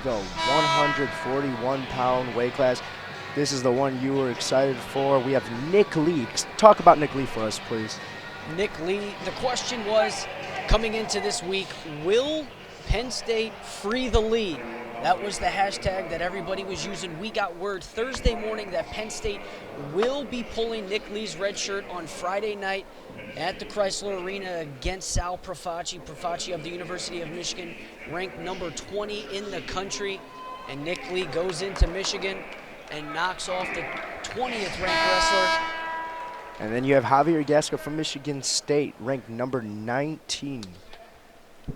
the 141-pound weight class. This is the one you were excited for. We have Nick Lee. Talk about Nick Lee for us, please. Nick Lee, the question was, coming into this week, will Penn State free the lead? That was the hashtag that everybody was using. We got word Thursday morning that Penn State will be pulling Nick Lee's red shirt on Friday night at the Chrysler Arena against Sal Profaci. Profaci of the University of Michigan, ranked number 20 in the country. And Nick Lee goes into Michigan and knocks off the 20th ranked wrestler. And then you have Javier Gasca from Michigan State, ranked number 19.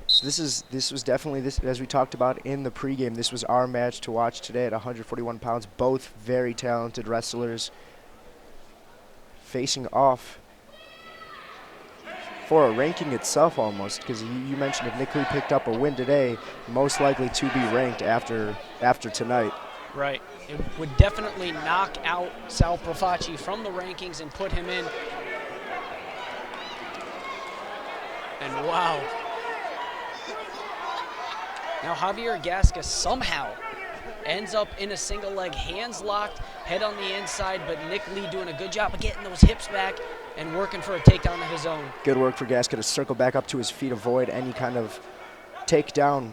So this was definitely, as we talked about in the pregame, this was our match to watch today at 141 pounds. Both very talented wrestlers facing off for a ranking itself almost, because you mentioned if Nick Lee picked up a win today, most likely to be ranked after tonight. Right. It would definitely knock out Sal Profaci from the rankings and put him in. And wow. Now Javier Gasca somehow ends up in a single leg, hands locked, head on the inside, but Nick Lee doing a good job of getting those hips back and working for a takedown of his own. Good work for Gasca to circle back up to his feet, avoid any kind of takedown.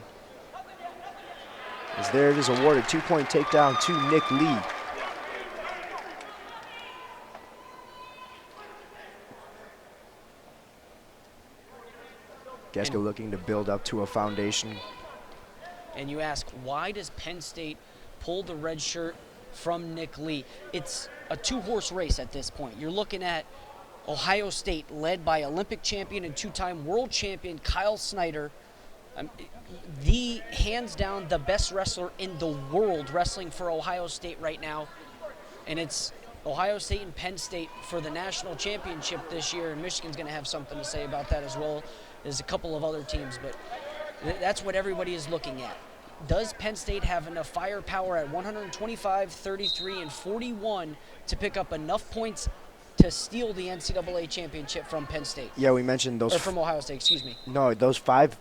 As there it is, awarded 2-point takedown to Nick Lee. Gasca looking to build up to a foundation. And you ask, why does Penn State pull the red shirt from Nick Lee? It's a two-horse race at this point. You're looking at Ohio State, led by Olympic champion and two-time world champion Kyle Snyder, the hands down the best wrestler in the world wrestling for Ohio State right now. And it's Ohio State and Penn State for the national championship this year, and Michigan's going to have something to say about that as well. There's a couple of other teams, but that's what everybody is looking at. Does Penn State have enough firepower at 125, 33, and 41 to pick up enough points to steal the NCAA championship from Penn State? Yeah, we mentioned those. Or from Ohio State, excuse me. No, those 5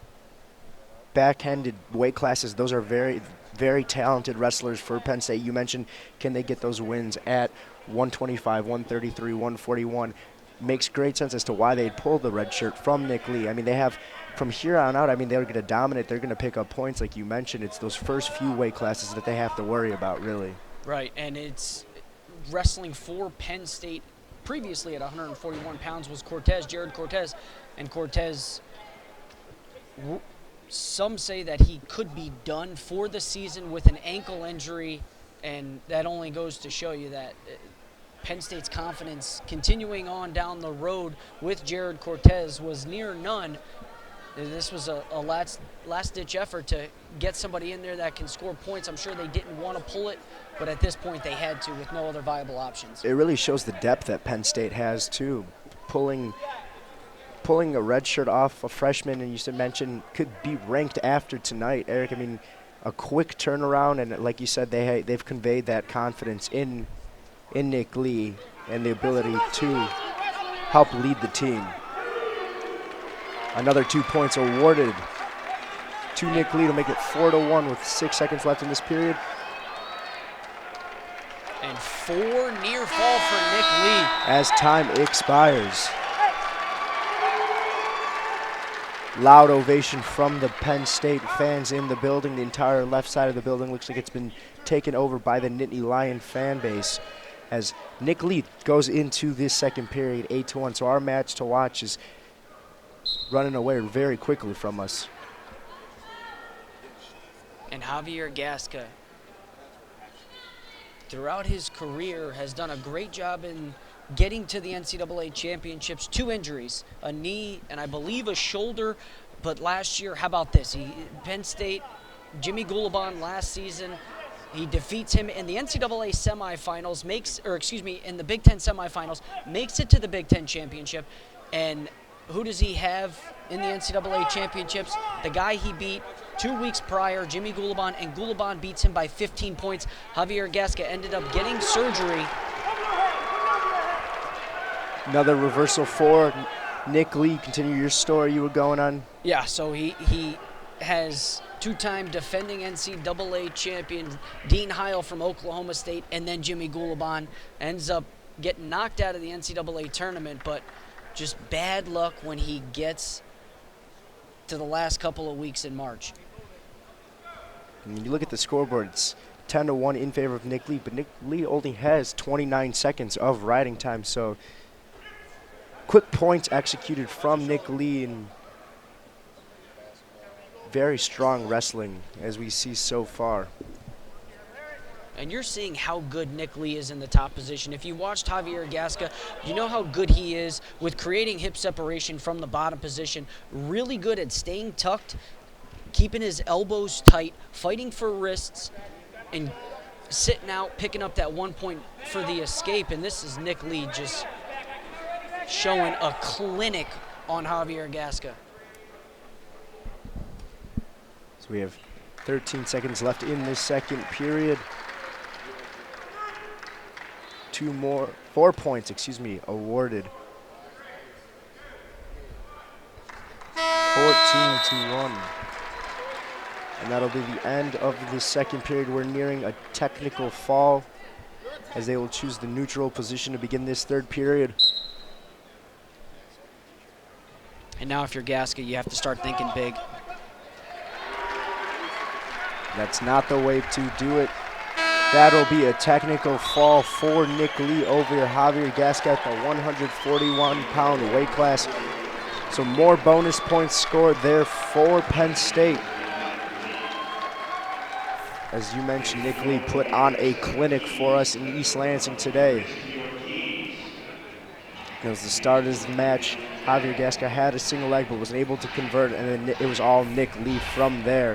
back-handed weight classes, those are very, very talented wrestlers for Penn State. You mentioned, can they get those wins at 125, 133, 141? Makes great sense as to why they'd pull the red shirt from Nick Lee. I mean, they have, from here on out, I mean, they're going to dominate. They're going to pick up points, like you mentioned. It's those first few weight classes that they have to worry about, really. Right, and it's wrestling for Penn State previously at 141 pounds was Jared Cortez. And Cortez, some say that he could be done for the season with an ankle injury, and that only goes to show you that Penn State's confidence continuing on down the road with Jared Cortez was near none. This was a last-ditch effort to get somebody in there that can score points. I'm sure they didn't want to pull it, but at this point they had to with no other viable options. It really shows the depth that Penn State has, too. Pulling a red shirt off a freshman, and you mentioned could be ranked after tonight. Eric, I mean, a quick turnaround, and like you said, they've conveyed that confidence in Nick Lee and the ability to help lead the team. Another 2 points awarded to Nick Lee to make it 4-1 with 6 seconds left in this period. And 4 near fall for Nick Lee. As time expires. Loud ovation from the Penn State fans in the building. The entire left side of the building looks like it's been taken over by the Nittany Lion fan base as Nick Lee goes into this second period 8-1. So our match to watch is running away very quickly from us. And Javier Gasca, throughout his career, has done a great job in getting to the NCAA championships. 2 injuries, a knee and I believe a shoulder, but last year, how about this? Penn State, Jimmy Gulabon last season, he defeats him in the NCAA semifinals, in the Big Ten semifinals, makes it to the Big Ten championship, and who does he have in the NCAA championships? The guy he beat 2 weeks prior, Jimmy Gulabon, and Gulabon beats him by 15 points. Javier Gasca ended up getting surgery. Another reversal for Nick Lee. Continue your story you were going on. Yeah, so he has two-time defending NCAA champion Dean Heil from Oklahoma State, and then Jimmy Gulabon ends up getting knocked out of the NCAA tournament, but just bad luck when he gets to the last couple of weeks in March. And when you look at the scoreboard, it's 10-1 in favor of Nick Lee, but Nick Lee only has 29 seconds of riding time, so quick points executed from Nick Lee, and very strong wrestling as we see so far. And you're seeing how good Nick Lee is in the top position. If you watched Javier Gasca, you know how good he is with creating hip separation from the bottom position. Really good at staying tucked, keeping his elbows tight, fighting for wrists, and sitting out, picking up that 1 point for the escape. And this is Nick Lee just showing a clinic on Javier Gasca. So we have 13 seconds left in this second period. 4 points, awarded. 14-1. And that'll be the end of the second period. We're nearing a technical fall as they will choose the neutral position to begin this third period. And now if you're Gasca, you have to start thinking big. That's not the way to do it. That'll be a technical fall for Nick Lee over Javier Gasca at the 141-pound weight class. So more bonus points scored there for Penn State. As you mentioned, Nick Lee put on a clinic for us in East Lansing today. It was the start of the match. Javier Gasca had a single leg but was able to convert, and then it was all Nick Lee from there.